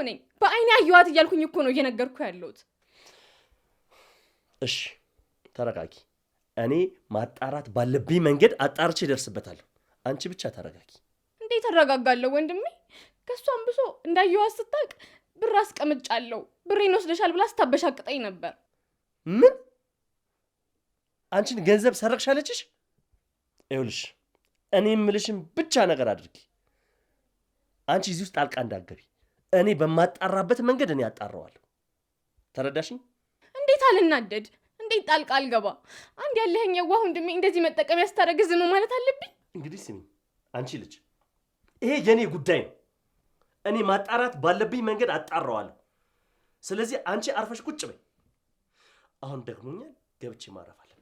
ነኝ በአይኔ አየኋት እያልኩኝ እኮ ነው እየነገርኩ ያለሁት እሺ ተረጋጊ እኔ ማጣራት ባለብኝ መንገድ አጣርቼ ደርስበታለሁ አንቺ ብቻ ተረጋጊ እንዴት ተረጋጋለሁ ወንድሜ ከሷም ብሶ እንዳየኋት ስታቅ ብር አስቀምጫለሁ ብሬን ወስደሻል ብላ ስታበሻቅጠኝ ነበር ምን አንቺን ገንዘብ ሰረቅሻለችሽ ይኸውልሽ እኔ የምልሽን ብቻ ነገር አድርጊ አንቺ እዚህ ውስጥ ጣልቃ እንዳትገቢ እኔ በማጣራበት መንገድ እኔ አጣራዋለሁ ተረዳሽኝ እንዴት አልናደድ እንዴት ጣልቃ አልገባ አንድ ያለኸኝ የዋህ ወንድሜ እንደዚህ መጠቀም ያስታረግ ዝም ማለት አለብኝ እንግዲህ ስሚ አንቺ ልጅ ይሄ የኔ ጉዳይ ነው እኔ ማጣራት ባለብኝ መንገድ አጣራዋለሁ ስለዚህ አንቺ አርፈሽ ቁጭ በይ አሁን ደግሞኛል ገብቼ ማረፍ አለብኝ